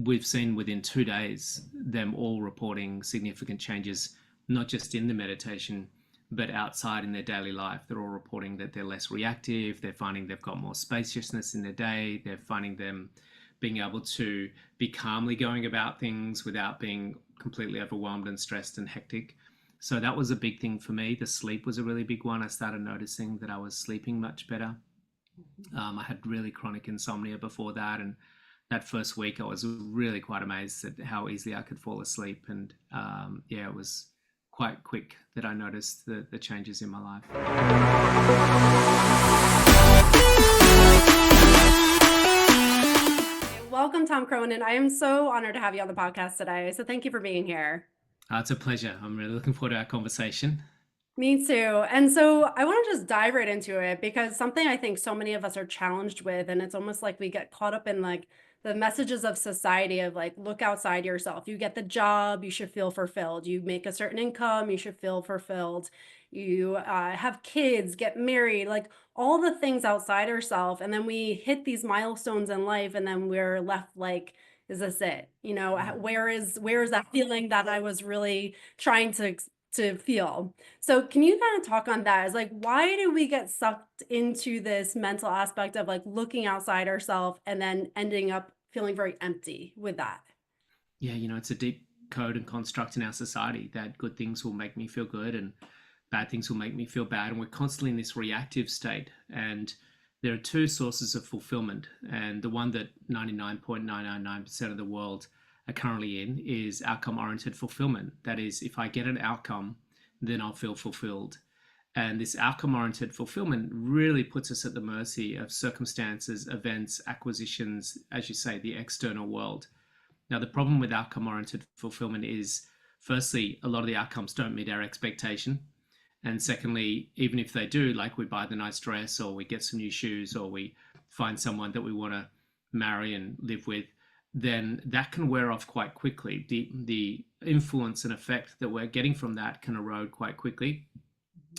we've seen within 2 days them all reporting significant changes, not just in the meditation, but outside in their daily life. They're all reporting that they're less reactive. They're finding they've got more spaciousness in their day. They're finding them being able to be calmly going about things without being completely overwhelmed and stressed and hectic. So that was a big thing for me. The sleep was a really big one. I started noticing that I was sleeping much better. I had really chronic insomnia before that, and that first week I was really quite amazed at how easily I could fall asleep. And yeah, it was quite quick that I noticed the changes in my life. Welcome, Tom Cronin. I am so honored to have you on the podcast today. So thank you for being here. It's a pleasure. I'm really looking forward to our conversation. Me too. And so I want to just dive right into it because something I think so many of us are challenged with, and it's almost like we get caught up in like the messages of society of like, look outside yourself. You get the job, you should feel fulfilled. You make a certain income, you should feel fulfilled. You have kids, get married, like all the things outside ourselves. And then we hit these milestones in life, and then we're left like, is this it? Where is that feeling that I was really trying to feel? So can you kind of talk on that? Is like, why do we get sucked into this mental aspect of like looking outside ourselves and then ending up feeling very empty with that? Yeah, it's a deep code and construct in our society that good things will make me feel good and bad things will make me feel bad. And we're constantly in this reactive state. And there are two sources of fulfillment. And the one that 99.999% of the world are currently in is outcome oriented fulfillment. That is, if I get an outcome, then I'll feel fulfilled. And this outcome oriented fulfillment really puts us at the mercy of circumstances, events, acquisitions, as you say, the external world. Now, the problem with outcome oriented fulfillment is, firstly, a lot of the outcomes don't meet our expectation. And secondly, even if they do, like we buy the nice dress or we get some new shoes or we find someone that we want to marry and live with, then that can wear off quite quickly. The influence and effect that we're getting from that can erode quite quickly.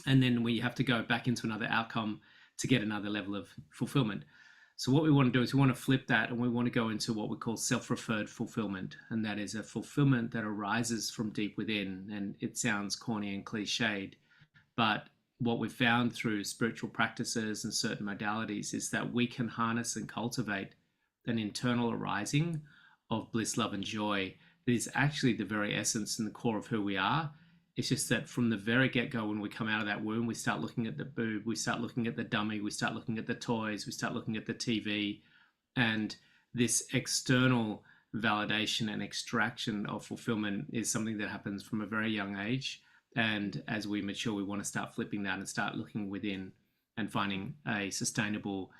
And then we have to go back into another outcome to get another level of fulfillment. So what we want to do is we want to flip that, and we want to go into what we call self-referred fulfillment. And that is a fulfillment that arises from deep within. And it sounds corny and cliched, but what we've found through spiritual practices and certain modalities is that we can harness and cultivate an internal arising of bliss, love, and joy that is actually the very essence and the core of who we are. It's just that from the very get-go, when we come out of that womb, we start looking at the boob, we start looking at the dummy, we start looking at the toys, we start looking at the TV, and this external validation and extraction of fulfillment is something that happens from a very young age. And as we mature, we want to start flipping that and start looking within and finding a sustainable,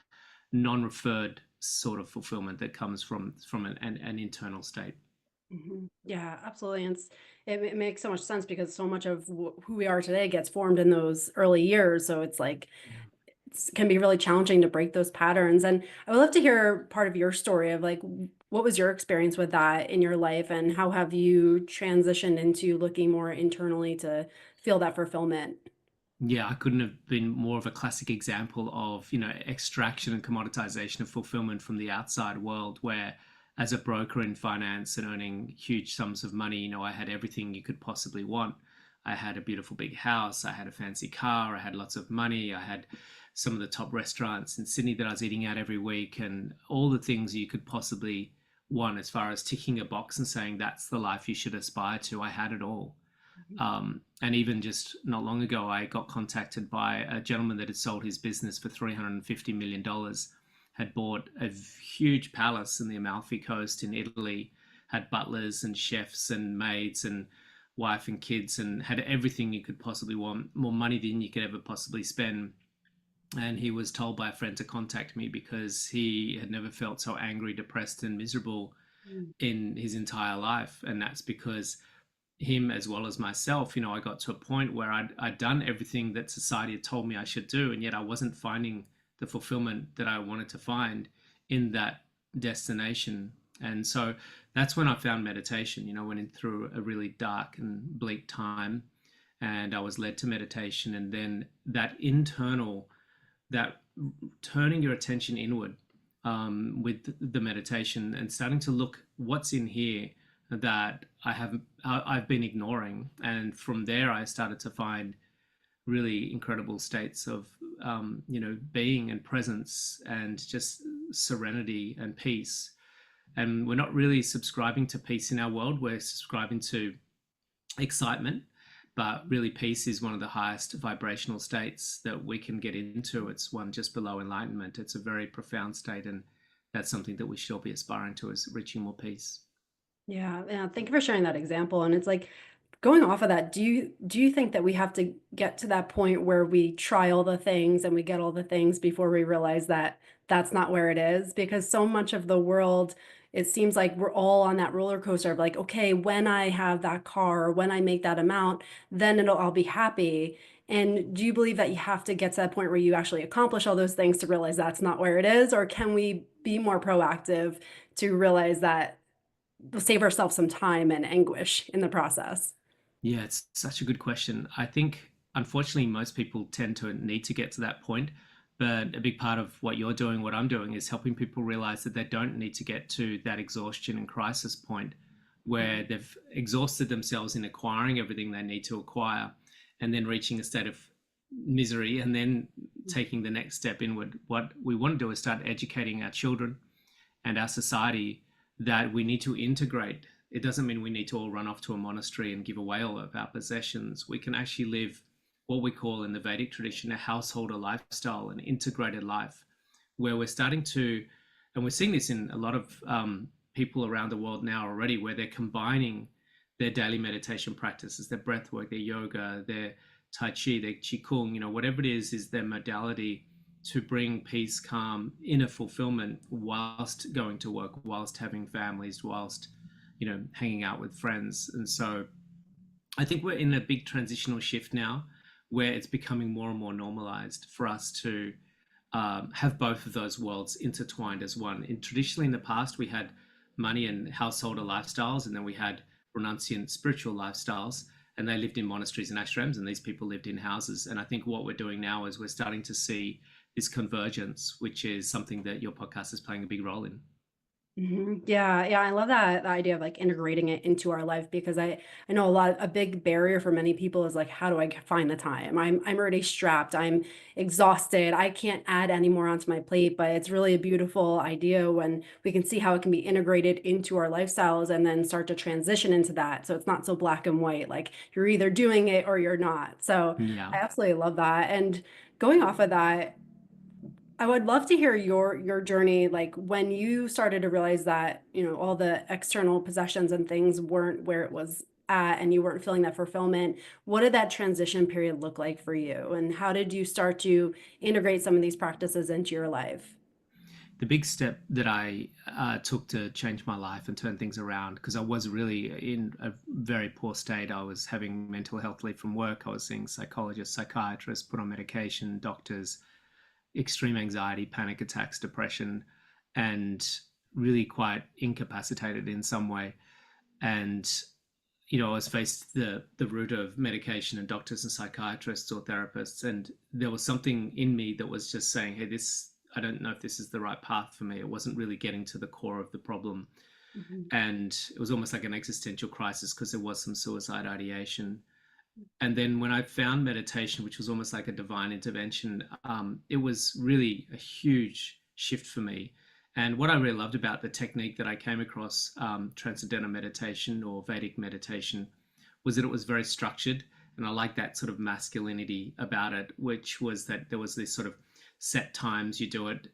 non-referred sort of fulfillment that comes from an internal state. Yeah, absolutely. And it makes so much sense because so much of who we are today gets formed in those early years. So it's like, it can be really challenging to break those patterns. And I would love to hear part of your story of like, what was your experience with that in your life, and how have you transitioned into looking more internally to feel that fulfillment? Yeah, I couldn't have been more of a classic example of, extraction and commoditization of fulfillment from the outside world, where as a broker in finance and earning huge sums of money, I had everything you could possibly want. I had a beautiful big house, I had a fancy car, I had lots of money, I had some of the top restaurants in Sydney that I was eating at every week, and all the things you could possibly want as far as ticking a box and saying that's the life you should aspire to. I had it all. And even just not long ago, I got contacted by a gentleman that had sold his business for $350 million, had bought a huge palace in the Amalfi Coast in Italy, had butlers and chefs and maids and wife and kids, and had everything you could possibly want, more money than you could ever possibly spend. And he was told by a friend to contact me because he had never felt so angry, depressed, and miserable Mm. in his entire life. And that's because him as well as myself, I got to a point where I'd done everything that society had told me I should do, and yet I wasn't finding the fulfillment that I wanted to find in that destination. And so that's when I found meditation. Went in through a really dark and bleak time, and I was led to meditation. And then that internal, that turning your attention inward with the meditation and starting to look what's in here that I've been ignoring. And from there, I started to find really incredible states of being and presence and just serenity and peace. And we're not really subscribing to peace in our world, we're subscribing to excitement, but really peace is one of the highest vibrational states that we can get into. It's one just below enlightenment. It's a very profound state, and that's something that we should all be aspiring to, is reaching more peace. Yeah, yeah. Thank you for sharing that example. And it's like going off of that, do you think that we have to get to that point where we try all the things and we get all the things before we realize that that's not where it is? Because so much of the world, it seems like we're all on that roller coaster of like, okay, when I have that car or when I make that amount, then I'll be happy. And do you believe that you have to get to that point where you actually accomplish all those things to realize that's not where it is? Or can we be more proactive to realize that we'll save ourselves some time and anguish in the process? Yeah, it's such a good question. I think, unfortunately, most people tend to need to get to that point. But a big part of what you're doing, what I'm doing, is helping people realize that they don't need to get to that exhaustion and crisis point where they've exhausted themselves in acquiring everything they need to acquire and then reaching a state of misery and then taking the next step inward. What we want to do is start educating our children and our society that we need to integrate. It doesn't mean we need to all run off to a monastery and give away all of our possessions. We can actually live what we call in the Vedic tradition a householder lifestyle, an integrated life, where we're starting to, and we're seeing this in a lot of people around the world now already, where they're combining their daily meditation practices, their breath work, their yoga, their tai chi, their qigong, whatever it is their modality to bring peace, calm, inner fulfillment whilst going to work, whilst having families, whilst hanging out with friends. And so I think we're in a big transitional shift now where it's becoming more and more normalized for us to have both of those worlds intertwined as one. Traditionally in the past, we had money and householder lifestyles, and then we had renunciant spiritual lifestyles, and they lived in monasteries and ashrams, and these people lived in houses. And I think what we're doing now is we're starting to see this convergence, which is something that your podcast is playing a big role in. Yeah, yeah, I love that the idea of like integrating it into our life because I know a big barrier for many people is like how do I find the time? I'm already strapped. I'm exhausted. I can't add any more onto my plate, but it's really a beautiful idea when we can see how it can be integrated into our lifestyles and then start to transition into that. So it's not so black and white, like you're either doing it or you're not. So Yeah. I absolutely love that. And going off of that, I would love to hear your journey, like when you started to realize that, all the external possessions and things weren't where it was at and you weren't feeling that fulfillment. What did that transition period look like for you? And how did you start to integrate some of these practices into your life? The big step that I took to change my life and turn things around, because I was really in a very poor state. I was having mental health leave from work. I was seeing psychologists, psychiatrists, put on medication, doctors, extreme anxiety, panic attacks, depression, and really quite incapacitated in some way. And I was faced the route of medication and doctors and psychiatrists or therapists, and there was something in me that was just saying, "Hey, this I don't know if this is the right path for me." It wasn't really getting to the core of the problem, Mhm. and it was almost like an existential crisis because there was some suicide ideation. And then when I found meditation, which was almost like a divine intervention, it was really a huge shift for me. And what I really loved about the technique that I came across, Transcendental meditation or Vedic meditation, was that it was very structured. And I like that sort of masculinity about it, which was that there was this sort of set times you do it,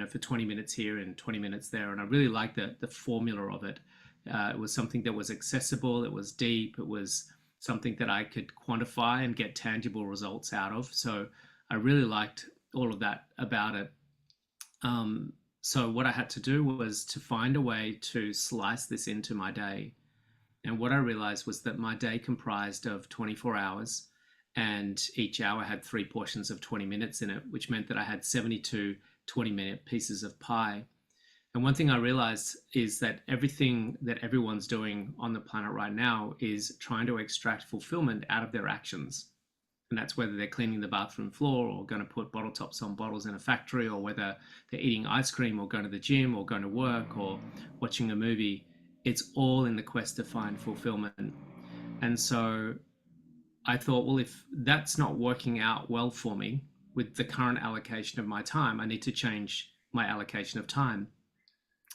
for 20 minutes here and 20 minutes there. And I really liked the formula of it. It was something that was accessible, it was deep, it was something that I could quantify and get tangible results out of. So I really liked all of that about it. So what I had to do was to find a way to slice this into my day. And what I realized was that my day comprised of 24 hours, and each hour had three portions of 20 minutes in it, which meant that I had 72 20-minute pieces of pie. And one thing I realized is that everything that everyone's doing on the planet right now is trying to extract fulfillment out of their actions. And that's whether they're cleaning the bathroom floor or going to put bottle tops on bottles in a factory, or whether they're eating ice cream or going to the gym or going to work or watching a movie. It's all in the quest to find fulfillment. And so I thought, well, if that's not working out well for me with the current allocation of my time, I need to change my allocation of time.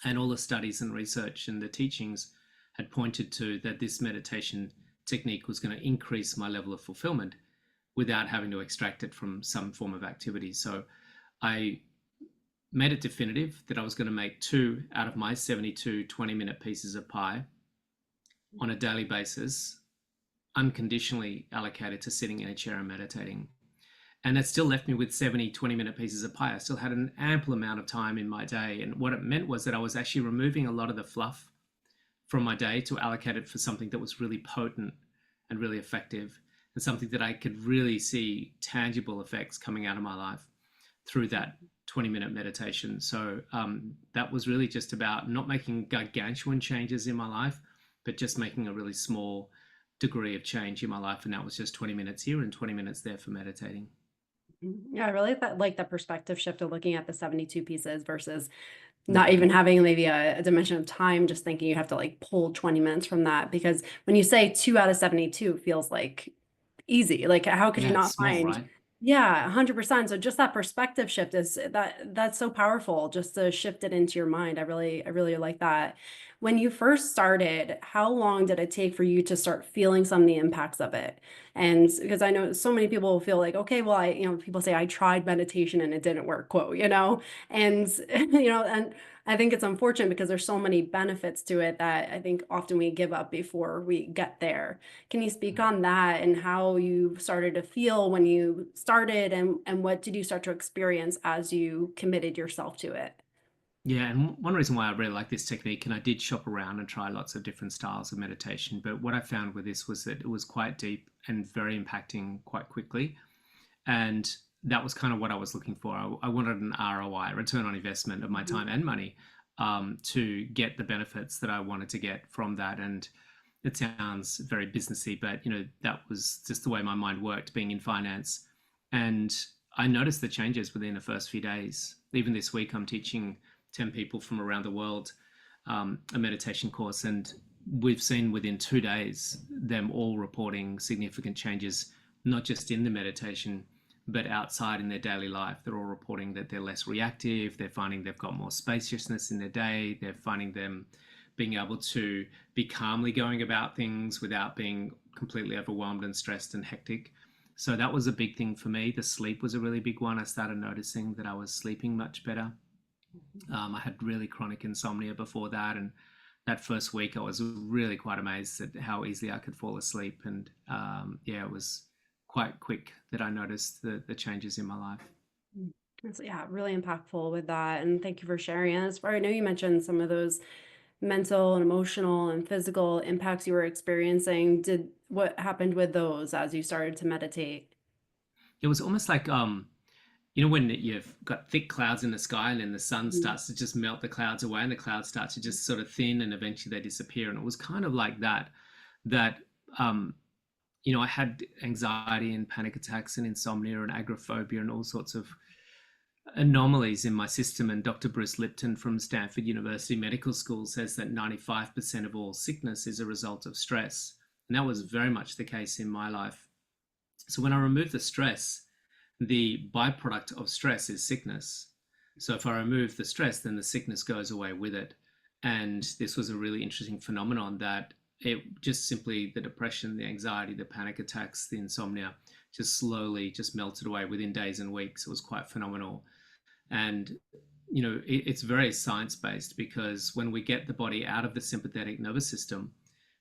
And all the studies and research and the teachings had pointed to that this meditation technique was going to increase my level of fulfillment without having to extract it from some form of activity. So I made it definitive that I was going to make 2 out of my 72 20-minute pieces of pie on a daily basis, unconditionally allocated to sitting in a chair and meditating. And that still left me with 70 20-minute pieces of pie. I still had an ample amount of time in my day. And what it meant was that I was actually removing a lot of the fluff from my day to allocate it for something that was really potent and really effective, and something that I could really see tangible effects coming out of my life through that 20-minute meditation. So that was really just about not making gargantuan changes in my life, but just making a really small degree of change in my life. And that was just 20 minutes here and 20 minutes there for meditating. Yeah, I really like that perspective shift of looking at the 72 pieces versus not Mm. even having maybe a dimension of time, just thinking you have to like pull 20 minutes from that. Because when you say 2 out of 72 feels like easy, like how could you Yeah, it's not small, find? right? Yeah, 100%. So just that perspective shift is that's so powerful, just to shift it into your mind. I really like that. When you first started, how long did it take for you to start feeling some of the impacts of it? And because I know so many people feel like, okay, well, people say I tried meditation and it didn't work, quote, and and I think it's unfortunate because there's so many benefits to it that I think often we give up before we get there. Can you speak on that and how you started to feel when you started, and what did you start to experience as you committed yourself to it? Yeah, and one reason why I really like this technique, and I did shop around and try lots of different styles of meditation, but what I found with this was that it was quite deep and very impacting quite quickly. And that was kind of what I was looking for. I wanted an ROI, return on investment of my Mhm. time and money, to get the benefits that I wanted to get from that. And it sounds very businessy, but that was just the way my mind worked, being in finance. And I noticed the changes within the first few days. Even this week, I'm teaching 10 people from around the world a meditation course, and we've seen within 2 days them all reporting significant changes, not just in the meditation, but outside in their daily life. They're all reporting that they're less reactive. They're finding they've got more spaciousness in their day. They're finding them being able to be calmly going about things without being completely overwhelmed and stressed and hectic. So that was a big thing for me. The sleep was a really big one. I started noticing that I was sleeping much better. I had really chronic insomnia before that, and that first week I was really quite amazed at how easily I could fall asleep. And yeah, it was quite quick that I noticed the changes in my life. Mm. Yeah, really impactful with that. And thank you for sharing. And as far I know, you mentioned some of those mental and emotional and physical impacts you were experiencing. What happened with those as you started to meditate? It was almost like when you've got thick clouds in the sky and then the sun Mhm. starts to just melt the clouds away and the clouds start to just sort of thin and eventually they disappear. And it was kind of like that um, I had anxiety and panic attacks and insomnia and agoraphobia and all sorts of anomalies in my system. And Dr. Bruce Lipton from Stanford University Medical School says that 95% of all sickness is a result of stress. And that was very much the case in my life. So when I removed the stress, the byproduct of stress is sickness. So if I remove the stress, then the sickness goes away with it. And this was a really interesting phenomenon that it just simply the depression, the anxiety, the panic attacks, the insomnia just slowly just melted away within days and weeks. It was quite phenomenal. And it's very science based, because when we get the body out of the sympathetic nervous system,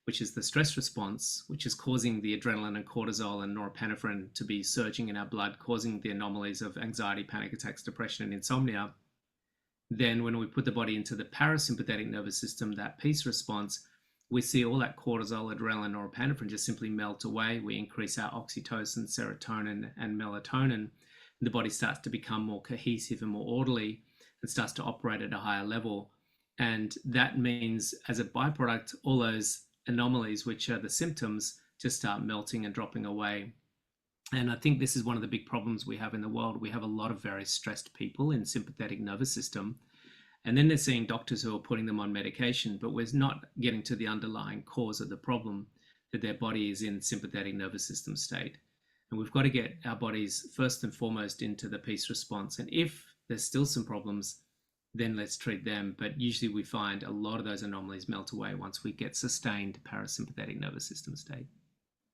which is the stress response, which is causing the adrenaline and cortisol and norepinephrine to be surging in our blood, causing the anomalies of anxiety, panic attacks, depression, and insomnia. Then, when we put the body into the parasympathetic nervous system, that peace response, we see all that cortisol, adrenaline, norepinephrine just simply melt away. We increase our oxytocin, serotonin, and melatonin. The body starts to become more cohesive and more orderly and starts to operate at a higher level. And that means, as a byproduct, all those anomalies, which are the symptoms, just start melting and dropping away. And I think this is one of the big problems we have in the world. We have a lot of very stressed people in sympathetic nervous system, and then they're seeing doctors who are putting them on medication, but we're not getting to the underlying cause of the problem, that their body is in sympathetic nervous system state. And we've got to get our bodies first and foremost into the peace response. And if there's still some problems, then let's treat them. But usually we find a lot of those anomalies melt away once we get sustained parasympathetic nervous system state.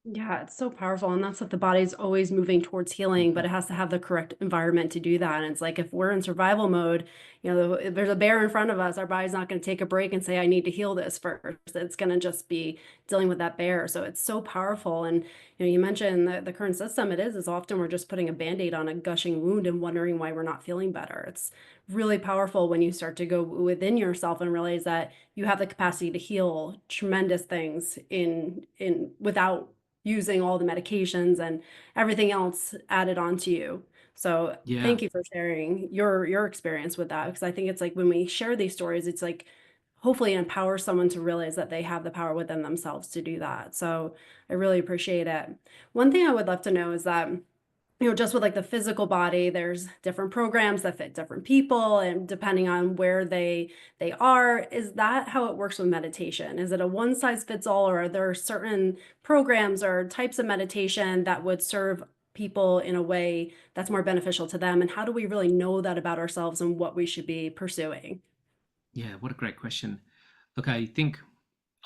Yeah, it's so powerful. And that's that the body's always moving towards healing, but Mhm. it has to have the correct environment to do that. And it's like if we're in survival mode, you know, if there's a bear in front of us, our body's not going to take a break and say, I need to heal this first. It's going to just be dealing with that bear. So it's so powerful. And you mentioned the current system, is often we're just putting a band-aid on a gushing wound and wondering why we're not feeling better. It's really powerful when you start to go within yourself and realize that you have the capacity to heal tremendous things in without using all the medications and everything else added onto you. So Yeah. thank you for sharing your experience with that because I think it's like when we share these stories, it's like hopefully it empowers someone to realize that they have the power within themselves to do that. So I really appreciate it. One thing I would love to know is that just with like the physical body, there's different programs that fit different people and depending on where they are. Is that how it works with meditation? Is it a one size fits all, or are there certain programs or types of meditation that would serve people in a way that's more beneficial to them? And how do we really know that about ourselves and what we should be pursuing? Yeah, what a great question. Look, I think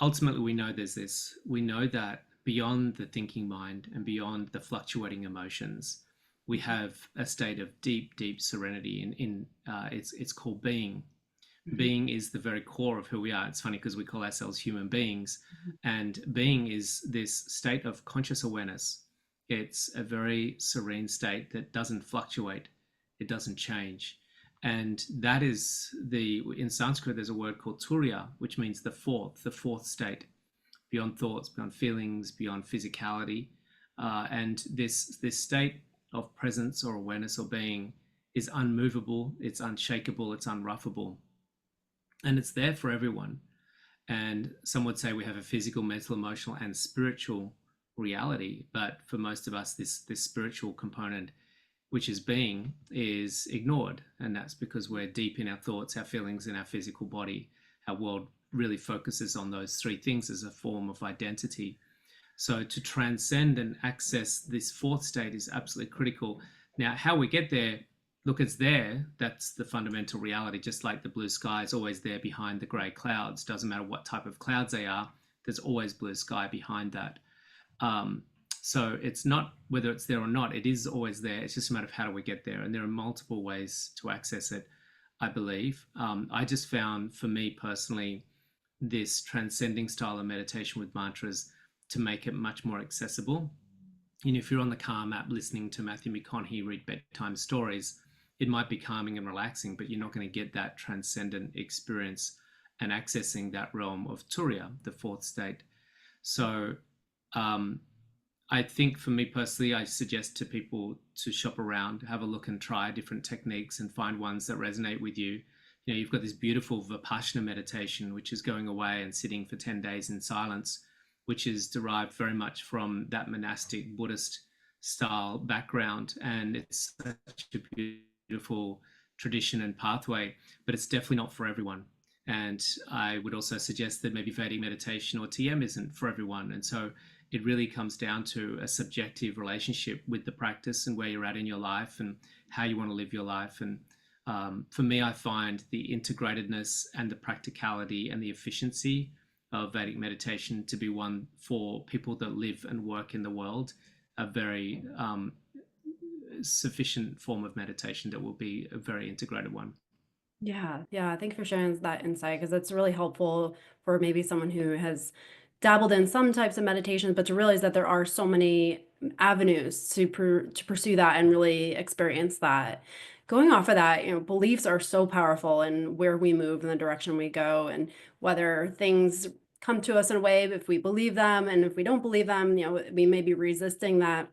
ultimately we know there's this. We know that beyond the thinking mind and beyond the fluctuating emotions, we have a state of deep, deep serenity. It's called being. Mhm. Being is the very core of who we are. It's funny because we call ourselves human beings, and being is this state of conscious awareness. It's a very serene state that doesn't fluctuate, it doesn't change. And that is in Sanskrit, there's a word called Turiya, which means the fourth state, beyond thoughts, beyond feelings, beyond physicality. And this state of presence or awareness or being is unmovable, it's unshakable, it's unruffable, and it's there for everyone. And some would say we have a physical, mental, emotional, and spiritual reality. But for most of us, this spiritual component, which is being, is ignored. And that's because we're deep in our thoughts, our feelings, and our physical body. Our world really focuses on those three things as a form of identity. So to transcend and access this fourth state is absolutely critical. Now, how we get there, look, it's there. That's the fundamental reality. Just like the blue sky is always there behind the grey clouds. Doesn't matter what type of clouds they are, there's always blue sky behind that. Um, so it's not whether it's there or not, it is always there. It's just a matter of how do we get there. And there are multiple ways to access it, I believe. I just found, for me personally, this transcending style of meditation with mantras to make it much more accessible. If you're on the Calm app listening to Matthew McConaughey read bedtime stories, it might be calming and relaxing, but you're not going to get that transcendent experience and accessing that realm of Turiya, the fourth state. So um, I think for me personally, I suggest to people to shop around, have a look and try different techniques and find ones that resonate with you. You've got this beautiful Vipassana meditation, which is going away and sitting for 10 days in silence, which is derived very much from that monastic Buddhist style background. And it's such a beautiful tradition and pathway, but it's definitely not for everyone. And I would also suggest that maybe Vedic meditation or TM isn't for everyone. And so it really comes down to a subjective relationship with the practice and where you're at in your life and how you want to live your life. And for me, I find the integratedness and the practicality and the efficiency of Vedic meditation to be one for people that live and work in the world, a very sufficient form of meditation that will be a very integrated one. Yeah, yeah. Thank you for sharing that insight because it's really helpful for maybe someone who has dabbled in some types of meditations, but to realize that there are so many avenues to pursue that and really experience that. Going off of that, beliefs are so powerful in where we move and the direction we go, and whether things come to us in a way if we believe them, and if we don't believe them, we may be resisting that.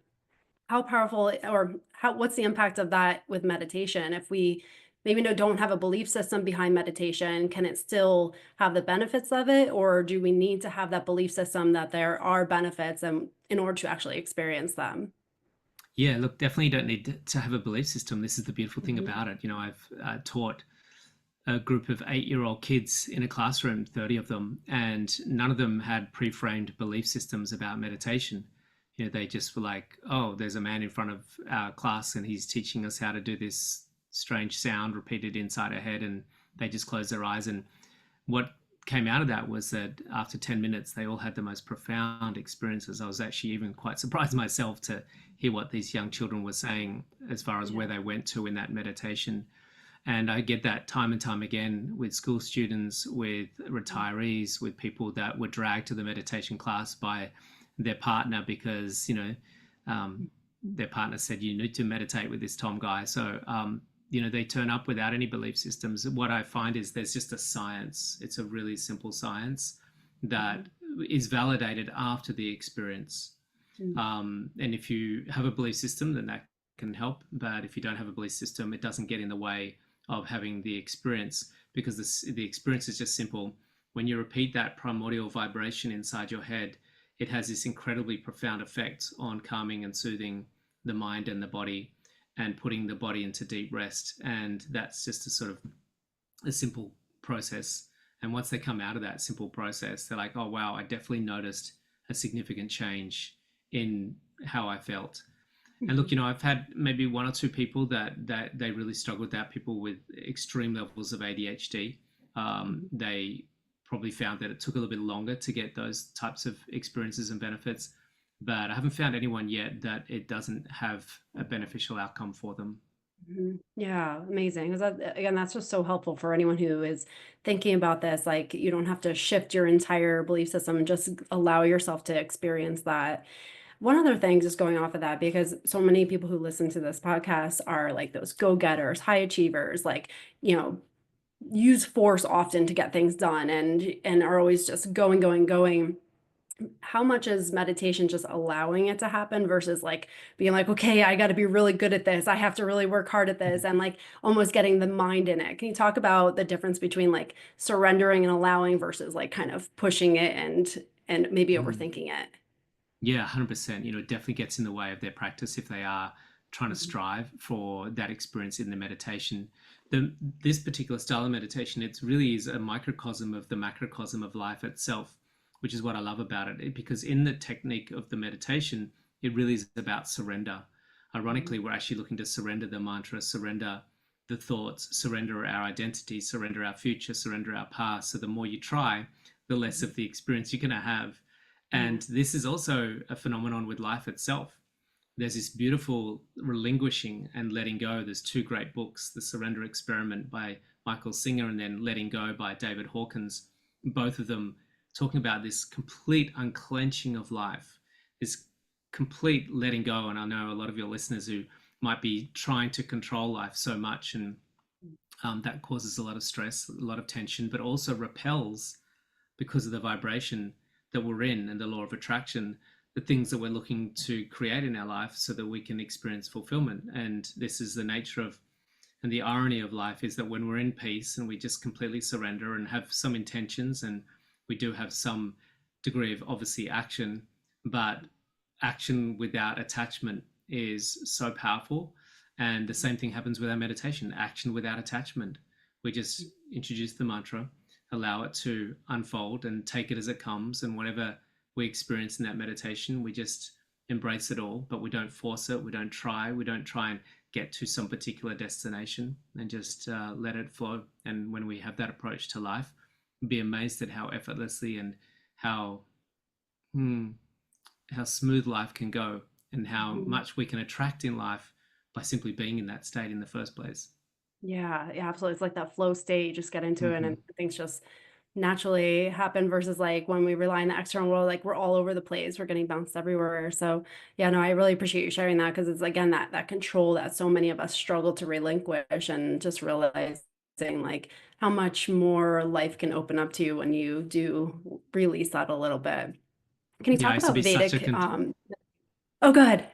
How powerful or what's the impact of that with meditation? If we maybe don't have a belief system behind meditation, can it still have the benefits of it? Or do we need to have that belief system that there are benefits and in order to actually experience them? Yeah, look, definitely don't need to have a belief system. This is the beautiful thing Mhm. about it. You know, I've taught a group of 8-year-old kids in a classroom, 30 of them, and none of them had pre-framed belief systems about meditation. You know, they just were like, oh, there's a man in front of our class and he's teaching us how to do this strange sound repeated inside our head. And they just close their eyes. And what came out of that was that after 10 minutes, they all had the most profound experiences. I was actually even quite surprised myself to hear what these young children were saying as far as Yeah. where they went to in that meditation. And I get that time and time again with school students, with retirees, with people that were dragged to the meditation class by their partner because, their partner said, you need to meditate with this Tom guy. So, they turn up without any belief systems. What I find is there's just a science. It's a really simple science that Mhm. is validated after the experience. Mhm. And if you have a belief system, then that can help. But if you don't have a belief system, it doesn't get in the way of having the experience because the experience is just simple. When you repeat that primordial vibration inside your head, it has this incredibly profound effect on calming and soothing the mind and the body and putting the body into deep rest. And that's just a sort of a simple process. And once they come out of that simple process, they're like, oh, wow, I definitely noticed a significant change in how I felt. And look, Mhm. I've had maybe one or two people that they really struggle with that. People with extreme levels of ADHD, Mhm. they probably found that it took a little bit longer to get those types of experiences and benefits. But I haven't found anyone yet that it doesn't have a beneficial outcome for them. Mhm. Yeah, amazing. 'Cause that, again, that's just so helpful for anyone who is thinking about this. Like, you don't have to shift your entire belief system, just allow yourself to experience that. One other thing, just going off of that, because so many people who listen to this podcast are like those go-getters, high achievers, like, you know, use force often to get things done and are always just going, going, going. How much is meditation just allowing it to happen versus like being like, okay, I got to be really good at this. I have to really work hard at this and like almost getting the mind in it. Can you talk about the difference between like surrendering and allowing versus like kind of pushing it and maybe Mm. overthinking it? Yeah, 100%. It definitely gets in the way of their practice if they are trying to Mhm. strive for that experience in the meditation. This particular style of meditation, it really is a microcosm of the macrocosm of life itself, which is what I love about it. Because in the technique of the meditation, it really is about surrender. Mhm. Ironically, we're actually looking to surrender the mantra, surrender the thoughts, surrender our identity, surrender our future, surrender our past. So the more you try, the less Mhm. of the experience you're going to have. Yeah. And this is also a phenomenon with life itself. There's this beautiful relinquishing and letting go. There's two great books, The Surrender Experiment by Michael Singer and then Letting Go by David Hawkins, both of them talking about this complete unclenching of life, this complete letting go. And I know a lot of your listeners who might be trying to control life so much, and that causes a lot of stress, a lot of tension, but also repels because of the vibration that we're in and the law of attraction, the things that we're looking to create in our life so that we can experience fulfillment. And this is the nature of, and the irony of life is that when we're in peace and we just completely surrender and have some intentions, and we do have some degree of obviously action, but action without attachment is so powerful. And the same thing happens with our meditation, action without attachment. We just introduce the mantra, allow it to unfold and take it as it comes. And whatever we experience in that meditation, we just embrace it all, but we don't force it. We don't try and get to some particular destination and just let it flow. And when we have that approach to life, be amazed at how effortlessly and how hmm, how smooth life can go and how Mhm. much we can attract in life by simply being in that state in the first place. Yeah, yeah, absolutely. It's like that flow state, you just get into it Mm-hmm. and things just naturally happen versus like when we rely on the external world, like we're all over the place, we're getting bounced everywhere. So yeah, no, I really appreciate you sharing that because it's again that control that so many of us struggle to relinquish and just realizing like how much more life can open up to you when you do release that a little bit. Can you Yeah, I talk used to about be such a Vedic? Oh, go ahead.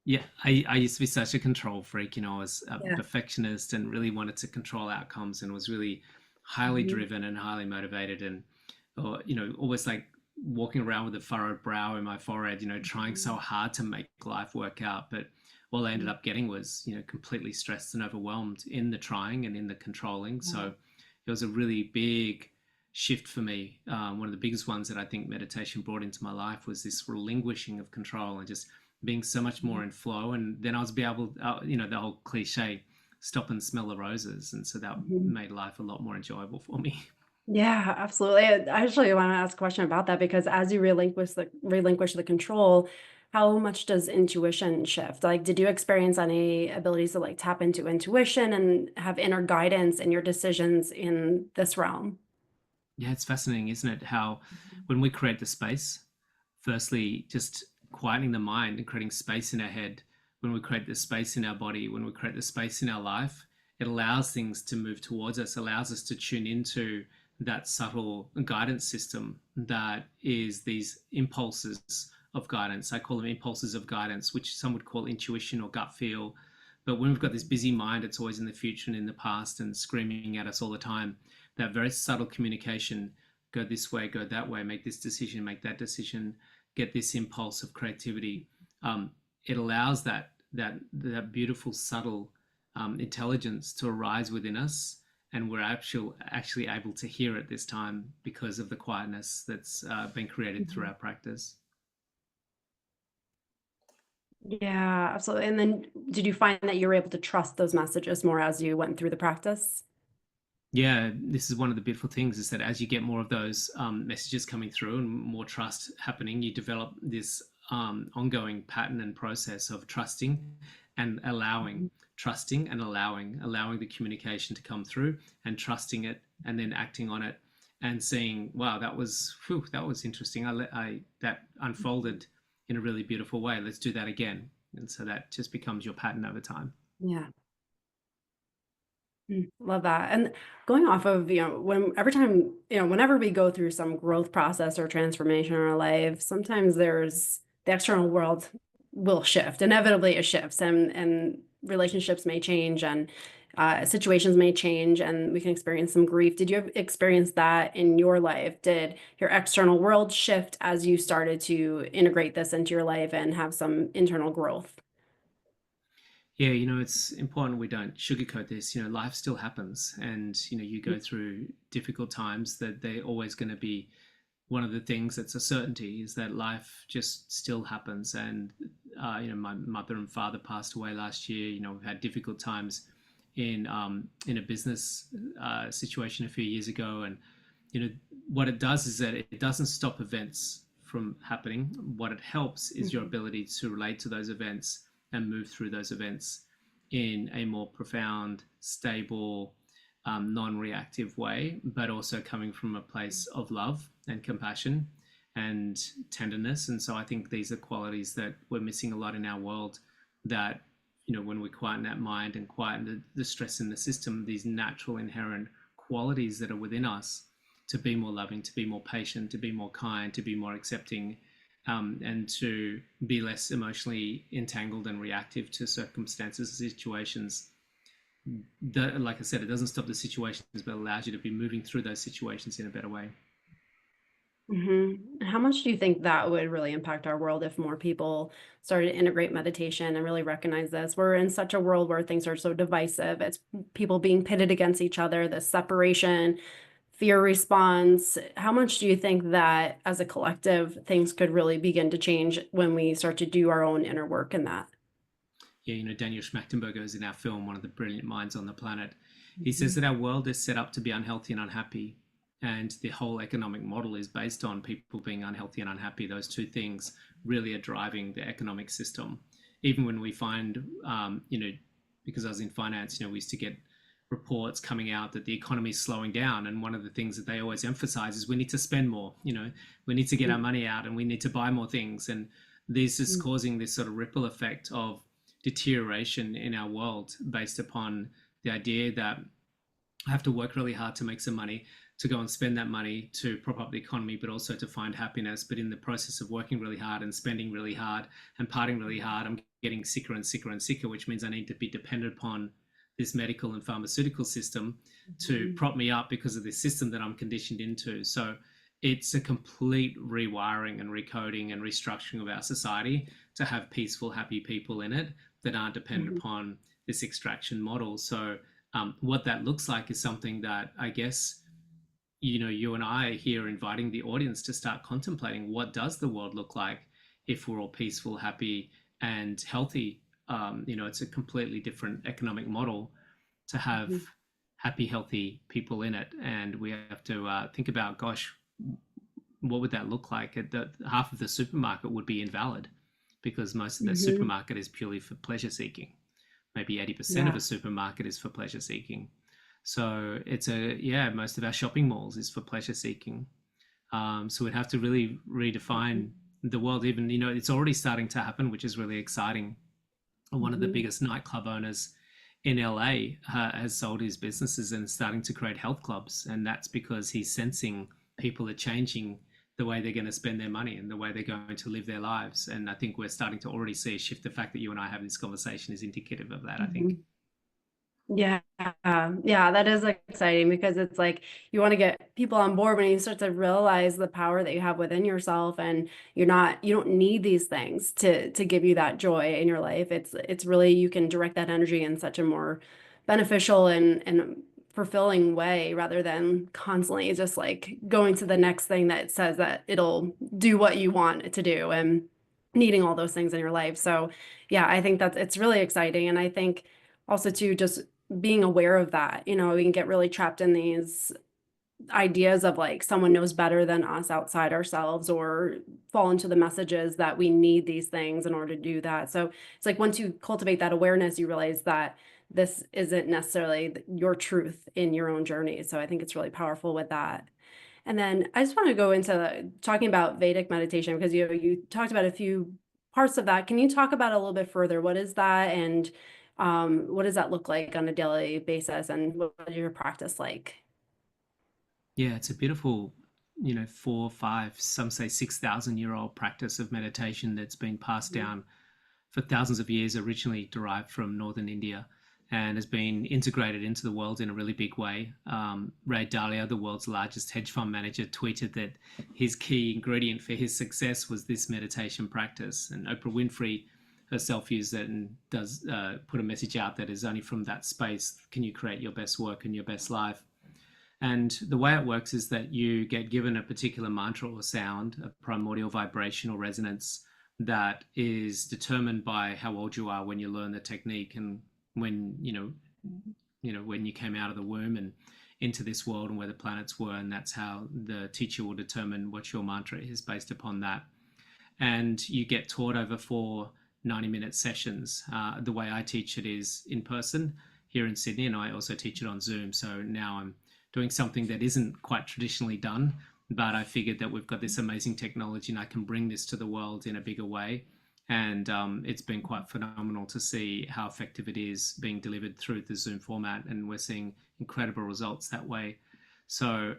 yeah, I used to be such a control freak. I was a Yeah. perfectionist and really wanted to control outcomes and was really highly Mhm. driven and highly motivated and, always like walking around with a furrowed brow in my forehead, trying so Mhm. hard to make life work out. But all I ended up getting was, completely stressed and overwhelmed in the trying and in the controlling. So it was a really big shift for me. One of the biggest ones that I think meditation brought into my life was this relinquishing of control and just being so much more in flow. And then I was be able, the whole cliche, stop and smell the roses. And so that Mhm. made life a lot more enjoyable for me. Yeah, absolutely. I actually want to ask a question about that because as you relinquish the control, how much does intuition shift? Like, did you experience any abilities to like tap into intuition and have inner guidance in your decisions in this realm? Yeah, it's fascinating, isn't it? How when we create the space, firstly, just quieting the mind and creating space in our head, when we create the space in our body, when we create the space in our life, it allows things to move towards us, allows us to tune into that subtle guidance system that is these impulses of guidance. I call them impulses of guidance, which some would call intuition or gut feel. But when we've got this busy mind, it's always in the future and in the past and screaming at us all the time. That very subtle communication, go this way, go that way, make this decision, make that decision, get this impulse of creativity. It allows that beautiful subtle intelligence to arise within us, and we're actually able to hear it this time because of the quietness that's been created through Mhm. our practice. Yeah, absolutely. And then did you find that you were able to trust those messages more as you went through the practice? Yeah, this is one of the beautiful things is that as you get more of those messages coming through and more trust happening, you develop this ongoing pattern and process of and allowing, Mhm. trusting and allowing the communication to come through and trusting it and then acting on it and seeing, wow, that was interesting. That unfolded in a really beautiful way. Let's do that again. And so that just becomes your pattern over time. Yeah. Love that. And going off of, when every time, whenever we go through some growth process or transformation in our life, sometimes there's the external world will shift. Inevitably it shifts and relationships may change and situations may change and we can experience some grief. Did you experience that in your life? Did your external world shift as you started to integrate this into your life and have some internal growth? Yeah, it's important we don't sugarcoat this. Life still happens, and you go through difficult times. That they're always going to be one of the things that's a certainty is that life just still happens. And my mother and father passed away last year. We've had difficult times in a business situation a few years ago, and you know what it does is that it doesn't stop events from happening. What it helps is your Mhm. ability to relate to those events and move through those events in a more profound, stable, non-reactive way, but also coming from a place of love and compassion and tenderness. And so I think these are qualities that we're missing a lot in our world. That when we quieten that mind and quieten the stress in the system, these natural inherent qualities that are within us to be more loving, to be more patient, to be more kind, to be more accepting, and to be less emotionally entangled and reactive to circumstances and situations. Like I said, it doesn't stop the situations, but allows you to be moving through those situations in a better way. How much do you think that would really impact our world if more people started to integrate meditation and really recognize this? We're in such a world where things are so divisive. It's people being pitted against each other, the separation, fear response. How much do you think that as a collective, things could really begin to change when we start to do our own inner work in that? Yeah, Daniel Schmachtenberger is in our film, one of the brilliant minds on the planet. He says Mhm. that our world is set up to be unhealthy and unhappy. And the whole economic model is based on people being unhealthy and unhappy. Those two things really are driving the economic system. Even when we find, because I was in finance, we used to get reports coming out that the economy is slowing down. And one of the things that they always emphasize is we need to spend more, we need to get our money out and we need to buy more things. And this is causing this sort of ripple effect of deterioration in our world based upon the idea that I have to work really hard to make some money, to go and spend that money to prop up the economy, but also to find happiness. But in the process of working really hard and spending really hard and partying really hard, I'm getting sicker and sicker and sicker, which means I need to be dependent upon this medical and pharmaceutical system to Mhm. prop me up because of this system that I'm conditioned into. So it's a complete rewiring and recoding and restructuring of our society to have peaceful, happy people in it that aren't dependent Mhm. upon this extraction model. So, what that looks like is something that I guess you and I are here inviting the audience to start contemplating what does the world look like if we're all peaceful, happy, and healthy. It's a completely different economic model to have Mhm. happy, healthy people in it, and we have to think about, gosh, what would that look like? Half of the supermarket would be invalid because most of the Mhm. supermarket is purely for pleasure seeking. Maybe 80% of a Yeah. supermarket is for pleasure seeking. So yeah, most of our shopping malls is for pleasure seeking. So we'd have to really redefine Mhm. the world. Even, it's already starting to happen, which is really exciting. One of the Mhm. biggest nightclub owners in LA has sold his businesses and is starting to create health clubs. And that's because he's sensing people are changing the way they're going to spend their money and the way they're going to live their lives. And I think we're starting to already see a shift. The fact that you and I have this conversation is indicative of that, I think. Mhm. Yeah, yeah, that is exciting because it's like you want to get people on board when you start to realize the power that you have within yourself, and you don't need these things to give you that joy in your life. It's really, you can direct that energy in such a more beneficial and fulfilling way rather than constantly just like going to the next thing that says that it'll do what you want it to do and needing all those things in your life. So yeah, I think that it's really exciting. And I think also too, just being aware of that, we can get really trapped in these ideas of like someone knows better than us outside ourselves, or fall into the messages that we need these things in order to do that. So it's like once you cultivate that awareness, you realize that this isn't necessarily your truth in your own journey. So I think it's really powerful with that. And then I just want to go into talking about Vedic meditation because you talked about a few parts of that. Can you talk about it a little bit further? What is that, and what does that look like on a daily basis, and what is your practice like? Yeah, it's a beautiful, 4, 5, some say 6,000-year-old practice of meditation that's been passed Mhm. down for thousands of years, originally derived from northern India, and has been integrated into the world in a really big way. Ray Dalio, the world's largest hedge fund manager, tweeted that his key ingredient for his success was this meditation practice. And Oprah Winfrey herself used it and does put a message out that is only from that space can you create your best work and your best life. And the way it works is that you get given a particular mantra or sound, a primordial vibration or resonance that is determined by how old you are when you learn the technique, and when when you came out of the womb and into this world and where the planets were, and that's how the teacher will determine what your mantra is based upon that. And you get taught over 4 90-minute sessions. The way I teach it is in person here in Sydney, and I also teach it on Zoom. So now I'm doing something that isn't quite traditionally done, but I figured that we've got this amazing technology and I can bring this to the world in a bigger way. And it's been quite phenomenal to see how effective it is being delivered through the Zoom format, and we're seeing incredible results that way. So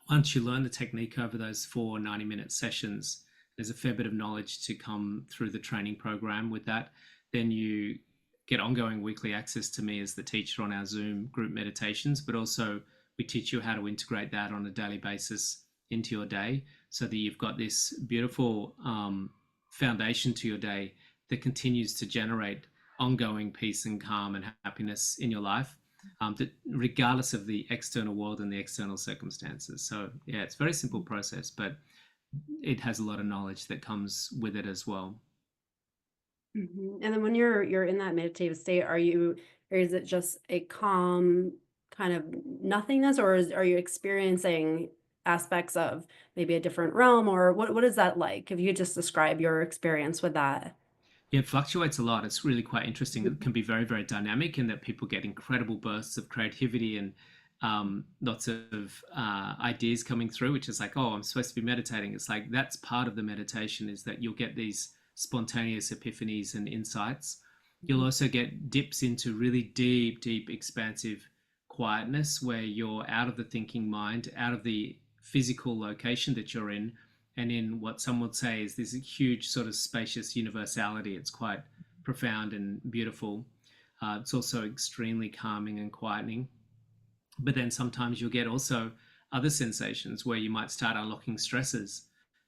once you learn the technique over those 4 90-minute sessions, there's a fair bit of knowledge to come through the training program with that. Then you get ongoing weekly access to me as the teacher on our Zoom group meditations, but also we teach you how to integrate that on a daily basis into your day so that you've got this beautiful foundation to your day that continues to generate ongoing peace and calm and happiness in your life, that regardless of the external world and the external circumstances. So yeah, it's a very simple process, but it has a lot of knowledge that comes with it as well. Mhm. And then when you're in that meditative state, or is it just a calm kind of nothingness, or are you experiencing aspects of maybe a different realm, or what is that like? If you could just describe your experience with that. Yeah, it fluctuates a lot. It's really quite interesting. It Mhm. can be very, very dynamic in that people get incredible bursts of creativity and lots of ideas coming through, which is like, oh, I'm supposed to be meditating. It's like that's part of the meditation, is that you'll get these spontaneous epiphanies and insights. You'll Mhm. also get dips into really deep, deep, expansive quietness where you're out of the thinking mind, out of the physical location that you're in, and in what some would say is this huge sort of spacious universality. It's quite profound and beautiful. It's also extremely calming and quietening. But then sometimes you'll get also other sensations where you might start unlocking stresses.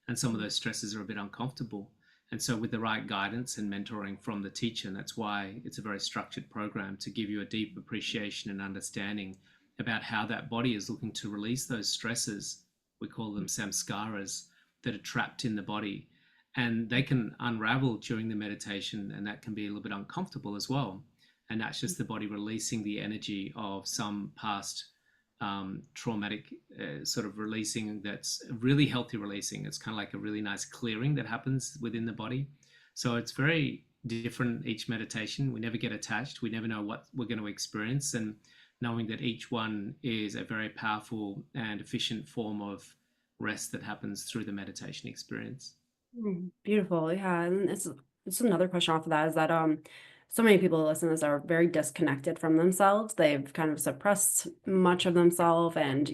And some of those stresses are a bit uncomfortable. And so, with the right guidance and mentoring from the teacher, and that's why it's a very structured program to give you a deep appreciation and understanding about how that body is looking to release those stresses. We call them samskaras that are trapped in the body. And they can unravel during the meditation, and that can be a little bit uncomfortable as well. And that's just the body releasing the energy of some past traumatic sort of releasing, that's really healthy releasing. It's kind of like a really nice clearing that happens within the body. So it's very different each meditation. We never get attached. We never know what we're going to experience. And knowing that each one is a very powerful and efficient form of rest that happens through the meditation experience. Beautiful. Yeah. And it's another question off of that is that so many people who listen to this are very disconnected from themselves. They've kind of suppressed much of themselves and,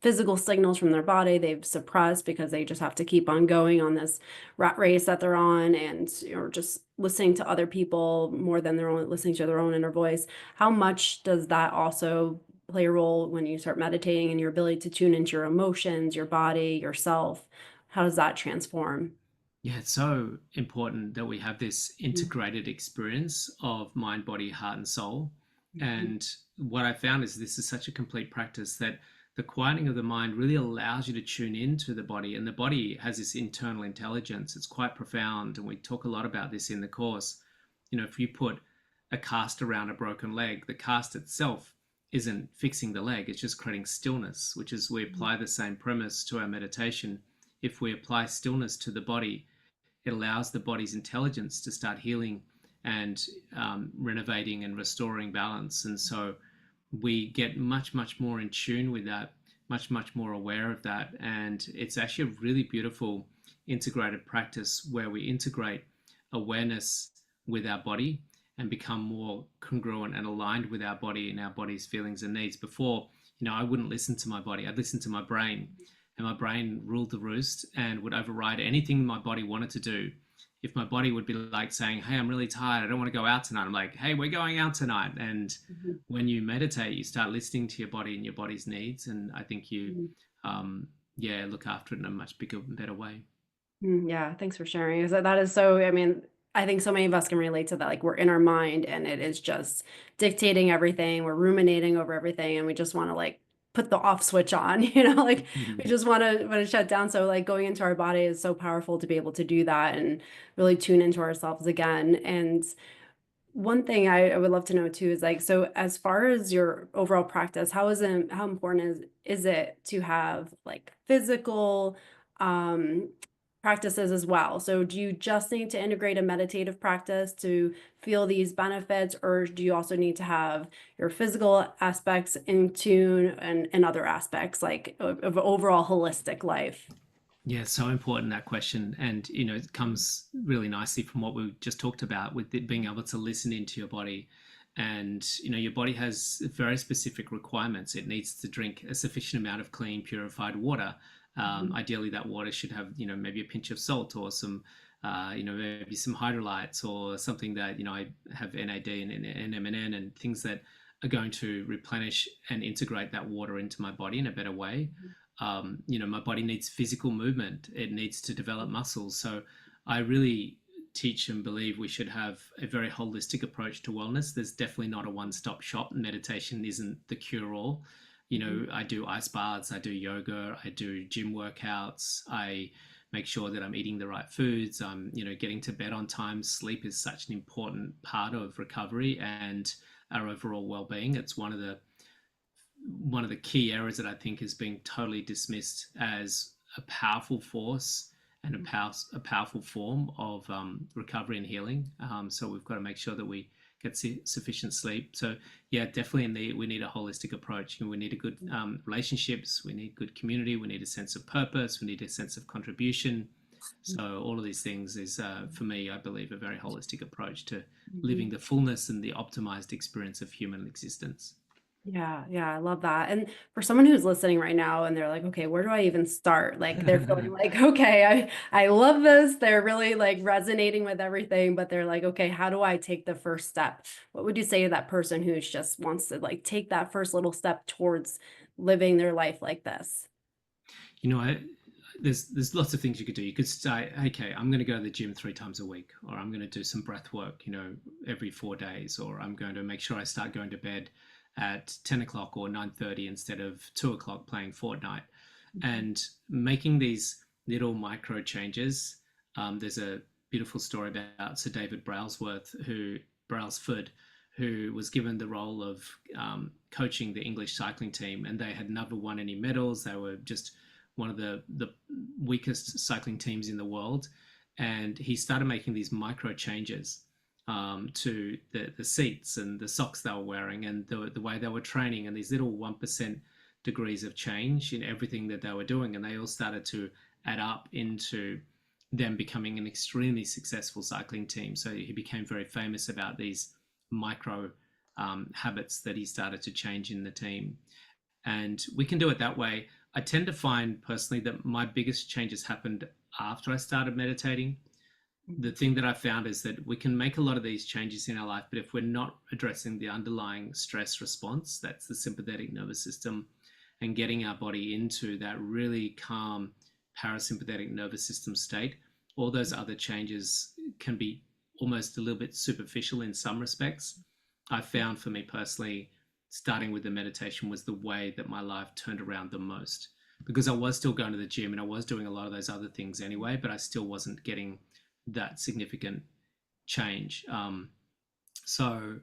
physical signals from their body they've suppressed because they just have to keep on going on this rat race that they're on and just listening to other people more than they're only listening to their own inner voice. How much does that also play a role when you start meditating and your ability to tune into your emotions, your body, yourself? How does that transform? Yeah, it's so important that we have this integrated experience of mind, body, heart, and soul. Mhm. And what I found is this is such a complete practice that the quieting of the mind really allows you to tune into the body. And the body has this internal intelligence. It's quite profound. And we talk a lot about this in the course. If you put a cast around a broken leg, the cast itself isn't fixing the leg, it's just creating stillness, which is we apply the same premise to our meditation. If we apply stillness to the body, it allows the body's intelligence to start healing and renovating and restoring balance. And so we get much, much more in tune with that, much, much more aware of that. And it's actually a really beautiful integrated practice where we integrate awareness with our body and become more congruent and aligned with our body and our body's feelings and needs. Before, I wouldn't listen to my body, I'd listen to my brain, and my brain ruled the roost and would override anything my body wanted to do. If my body would be like saying, "Hey, I'm really tired, I don't want to go out tonight," I'm like, "Hey, we're going out tonight." And Mhm. when you meditate, you start listening to your body and your body's needs, and I think you Mhm. um look after it in a much bigger and better way. Yeah, thanks for sharing. So that is so, I mean, I think so many of us can relate to that. Like we're in our mind and it is just dictating everything. We're ruminating over everything and we just want to like put the off switch on, like we just want to shut down. So like going into our body is so powerful to be able to do that and really tune into ourselves again. And one thing I would love to know too is like, so as far as your overall practice, how important is it to have like physical um practices as well? So do you just need to integrate a meditative practice to feel these benefits, or do you also need to have your physical aspects in tune and other aspects like of overall holistic life? Yeah, so important, that question. And, it comes really nicely from what we just talked about with it being able to listen into your body. And, your body has very specific requirements. It needs to drink a sufficient amount of clean, purified water. Mhm. Ideally, that water should have, maybe a pinch of salt or some, maybe some hydrolytes or something that, I have NAD and NMN and things that are going to replenish and integrate that water into my body in a better way. My body needs physical movement, it needs to develop muscles. So I really teach and believe we should have a very holistic approach to wellness. There's definitely not a one-stop shop. Meditation isn't the cure-all. Mhm. I do ice baths, I do yoga, I do gym workouts, I make sure that I'm eating the right foods. I'm, getting to bed on time. Sleep is such an important part of recovery and our overall well-being. It's one of the key areas that I think is being totally dismissed as a powerful force and a powerful form of recovery and healing. So we've got to make sure that we get sufficient sleep. So yeah, definitely we need a holistic approach. We need a good relationships. We need good community. We need a sense of purpose. We need a sense of contribution. So all of these things is, for me, I believe, a very holistic approach to living Mhm. the fullness and the optimized experience of human existence. Yeah, yeah, I love that. And for someone who's listening right now and they're like, okay, where do I even start? Like they're feeling like, okay, I love this. They're really like resonating with everything, but they're like, okay, how do I take the first step? What would you say to that person who's just wants to like take that first little step towards living their life like this? You know, there's lots of things you could do. You could say, okay, I'm going to go to the gym 3 times a week, or I'm going to do some breath work, every 4 days, or I'm going to make sure I start going to bed at 10 o'clock or 9:30 instead of 2 o'clock playing Fortnite, Mhm. and making these little micro changes. There's a beautiful story about Sir David Brailsford, who was given the role of coaching the English cycling team, and they had never won any medals. They were just one of the weakest cycling teams in the world, and he started making these micro changes to the seats and the socks they were wearing and the way they were training, and these little 1% degrees of change in everything that they were doing, and they all started to add up into them becoming an extremely successful cycling team. So he became very famous about these micro habits that he started to change in the team, and we can do it that way. I tend to find personally that my biggest changes happened after I started meditating. The thing that I found is that we can make a lot of these changes in our life, but if we're not addressing the underlying stress response, that's the sympathetic nervous system, and getting our body into that really calm parasympathetic nervous system state, all those other changes can be almost a little bit superficial in some respects. I found for me personally, starting with the meditation was the way that my life turned around the most, because I was still going to the gym and I was doing a lot of those other things anyway, but I still wasn't getting that significant change. So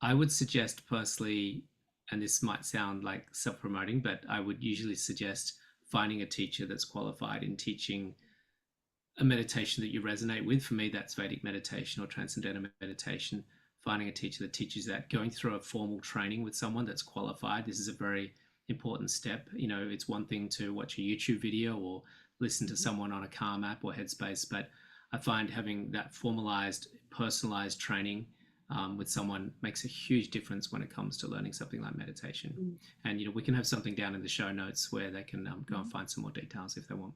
I would suggest personally, and this might sound like self promoting, but I would usually suggest finding a teacher that's qualified in teaching a meditation that you resonate with. For me, that's Vedic meditation or transcendental meditation. Finding a teacher that teaches that, going through a formal training with someone that's qualified. This is a very important step. It's one thing to watch a YouTube video or listen to someone on a Calm app or Headspace, but I find having that formalized, personalized training with someone makes a huge difference when it comes to learning something like meditation. And we can have something down in the show notes where they can go and find some more details if they want.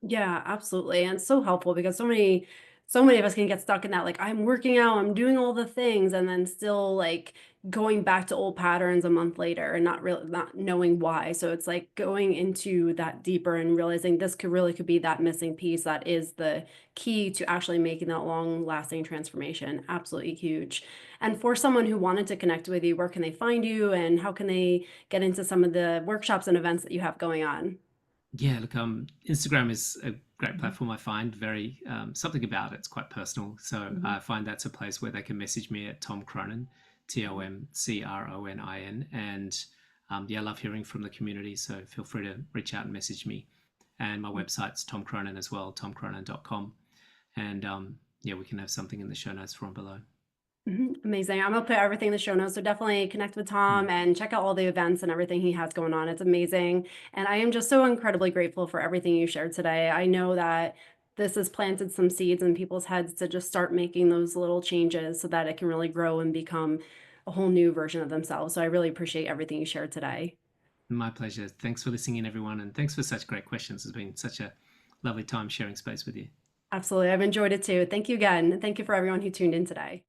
Yeah, absolutely. And it's so helpful because so many of us can get stuck in that, like, I'm working out, I'm doing all the things, and then still like going back to old patterns a month later and not knowing why. So it's like going into that deeper and realizing this could be that missing piece that is the key to actually making that long lasting transformation. Absolutely huge. And for someone who wanted to connect with you, where can they find you and how can they get into some of the workshops and events that you have going on? Yeah, look, Instagram is a great platform. I find very something about it's quite personal. So Mhm. I find that's a place where they can message me at Tom Cronin, TomCronin, and yeah, I love hearing from the community. So feel free to reach out and message me. And my website's Tom Cronin as well, tomcronin.com. And yeah, we can have something in the show notes from below. Amazing. I'm gonna put everything in the show notes. So definitely connect with Mm. Tom and check out all the events and everything he has going on. It's amazing. And I am just so incredibly grateful for everything you shared today. I know that this has planted some seeds in people's heads to just start making those little changes so that it can really grow and become a whole new version of themselves. So I really appreciate everything you shared today. My pleasure. Thanks for listening in, everyone. And thanks for such great questions. It's been such a lovely time sharing space with you. Absolutely. I've enjoyed it too. Thank you again. Thank you for everyone who tuned in today.